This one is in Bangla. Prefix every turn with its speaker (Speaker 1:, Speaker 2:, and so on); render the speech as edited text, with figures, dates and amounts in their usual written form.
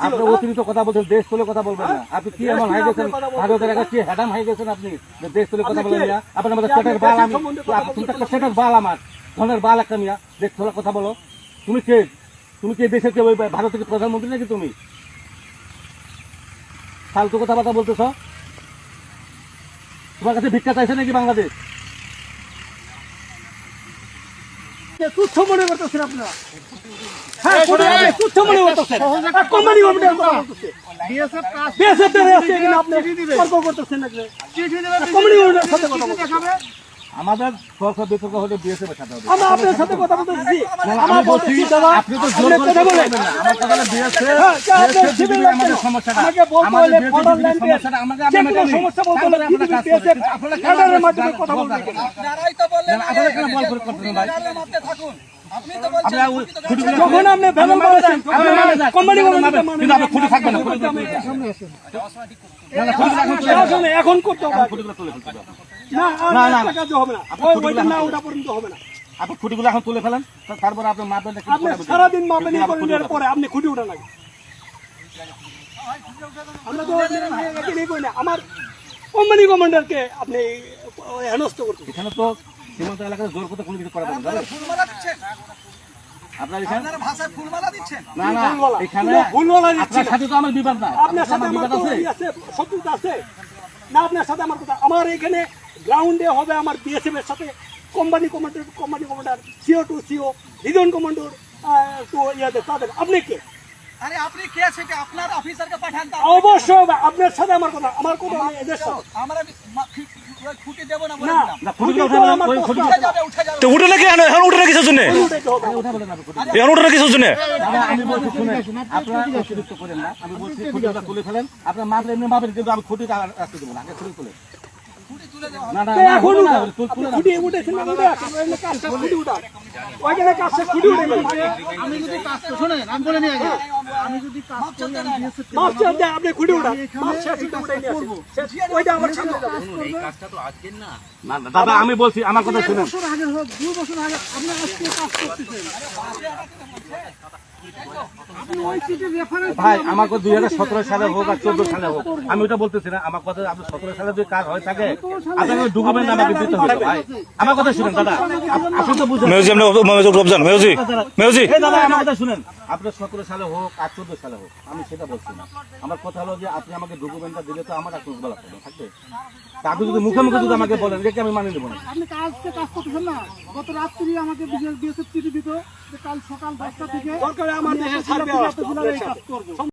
Speaker 1: আপনি অতিরিক্ত কথা বলছেন, দেশ তুলে কথা বলবেন না। আপনি কি এমন হাই গেছেন, ভারতের আগে কি হ্যাডাম হাই গেছেন আপনি, দেশ তুলে কথা বলেন না। আপনার মধ্যে সেটার বাল, আমি একটা সেটার বাল, আমার ধনের বাল একটা মিয়া, দেশ তুলে কথা বলো। তুমি কে? তুমি কি দেশের কে? ওই ভারতের প্রধানমন্ত্রী নাকি তুমি? ফালতু কথাবার্তা বলতেছ। তোমার কাছে ভিক্ষা চাইছে নাকি বাংলাদেশ?
Speaker 2: তুচ্ছ মনে করতেছেন আপনারা? হ্যাঁ, তুচ্ছ মনে করতেছেন। কোম্পানি করতেছে আপনি তর্ক করতেছেন নাকি? কোম্পানি সাথে কথা বলতেছে।
Speaker 1: আমাদের সরকার বিতর্ক হলে বিএসএফ এর সাথে হবে।
Speaker 2: আমরা আপনার সাথে কথা বলতেছি।
Speaker 1: আমি বলছি আপনি তো জোর করে বলবেন না। আমার কথা হলো বিএসএফ আমাদের সমস্যাটা, আমাদের সমস্যাটা আমাদের
Speaker 2: সমস্যা বলতে হলে বিএসএফ আপনাদের মাধ্যমে কথা বলবেন।
Speaker 3: আপনারাই তো বললেন
Speaker 1: আপনারা কেন বল করে করতেছেন ভাই?
Speaker 3: আপনি থাকুন। আপনি তো বলছেন
Speaker 2: যখন আপনি ভেজাল বলেছেন কোম্পানি
Speaker 1: কিন্তু আপনি খুঁটি থাকবেন না,
Speaker 2: এখন করতে হবে
Speaker 1: খুঁটিগুলো তুলে ফেলতে হবে।
Speaker 2: না,
Speaker 1: না, না,
Speaker 2: একটা কাজ হবে না। ওইটা না, ওটা পর্যন্ত হবে না।
Speaker 1: আপনি খুঁটিগুলো এখন তুলে ফেলেন, তারপরে আপনি মাপবেন।
Speaker 2: আপনি সারাদিন মাপেনি করেন, পরে আপনি খুঁটি উঠা লাগে। আমরা তো এখানেই করি না। আমার কোম্পানি কমান্ডারকে আপনি হেনস্থ করতেন।
Speaker 1: এখানে তো সীমান্ত এলাকায় জোর করতে কোনো কিছু করা যাবে না।
Speaker 3: ফুলমালা দিচ্ছেন,
Speaker 1: আপনার এখানে
Speaker 3: আপনারা ভাষায় ফুলমালা দিচ্ছেন।
Speaker 1: না না, এখানে
Speaker 2: ভুলভাল দিচ্ছি
Speaker 1: আপনার সাথে তো আমার বিবাদ না।
Speaker 2: আপনার সাথে আমার তো আছে, শত্রুতা আছে না? আপনার সাথে আমার কথা, আমার এখানে গ্রাউন্ডে হবে আমার বিএসএফ এর সাথে company commander CO to CO region commander to ইয়াদের তাদের। আপনি কে?
Speaker 3: আরে আপনি কে সেটা আপনার অফিসারকে পাঠান।
Speaker 2: অবশ্যই আপনার সাথে আমার কথা এদের সাথে
Speaker 3: আমরা খুঁটি দেব না
Speaker 2: না।
Speaker 1: না, খুঁটিগুলো উঠাবেন, ওই খুঁটিগুলো
Speaker 3: উঠে যাবে।
Speaker 4: তো উঠে নাকি এখন উঠে না কিসের জন্য?
Speaker 1: উঠাবেন না, খুঁটি।
Speaker 4: এখন উঠে না কিসের জন্য?
Speaker 1: দাদা, আমি বলছি শুনেন, আপনারা অতিরিক্ত করেন না। আমি বলছি খুঁটিগুলো তুলে ফেলেন, আপনার মাপলে এমনি মাপেন, কিন্তু আমি খুঁটি রাখতে দেবো না। আগে খুঁটি তুলে না না না,
Speaker 2: এখন
Speaker 1: না, তুলে না।
Speaker 2: খুঁটি উঠেছেন না? কাজটা খুঁটি উঠা, ওইখানে কাজটা খুঁটি উঠে
Speaker 5: আমি যদি কাজ শুনেন, আমি বলে নিয়ে আগে, আমি যদি কাজ করি, আমি BSF কে
Speaker 2: মাপছেন যে আপনি খুঁটি উঠা, মাপ শেষ উঠে নিয়ে আসেন। ওইটা আমার সামনে যাবে।
Speaker 1: না, না, দাদা, আমি বলছি, আমার কথা শুনেন।
Speaker 5: বছর আগে হোক, 2 বছর আগে আপনি আজকে কাজ করতেছেন। আপনি ওই সিটের রেফারেন্স
Speaker 1: ভাই, আমার কথা 2017 সালে হোক আর 14 সালে হোক, আমি ওটা বলতেছি না। আমার কথা আপনি 17 সালে যদি কাজ হয়ে থাকে, আপনাকে ডকুমেন্ট আমাকে দিতে হবে ভাই। আমার কথা শুনেন দাদা, আপনি তো বুঝেন।
Speaker 4: মেউজি রবজান মেউজি
Speaker 1: এই দাদা, আমার কথা শুনেন। আপনার 17 সালে হোক আর 14 সালে হোক, আমি সেটা বলছি না। আমার কথা হলো যে আপনি আমাকে ডকুমেন্টটা দিলে তো আমার এখন বলা থাকবে। তা আপনি যদি মুখে মুখে যদি আমাকে বলেন, এটা আমি মানে নেব না।
Speaker 5: আপনি কাজকে কাজ করতেছেন না। গত রাত্রি আমাকে BSF চিঠি দিত যে কাল সকাল 10টা থেকে
Speaker 2: দরকার আমার দেশের সার্ভে
Speaker 5: কাজ করবো।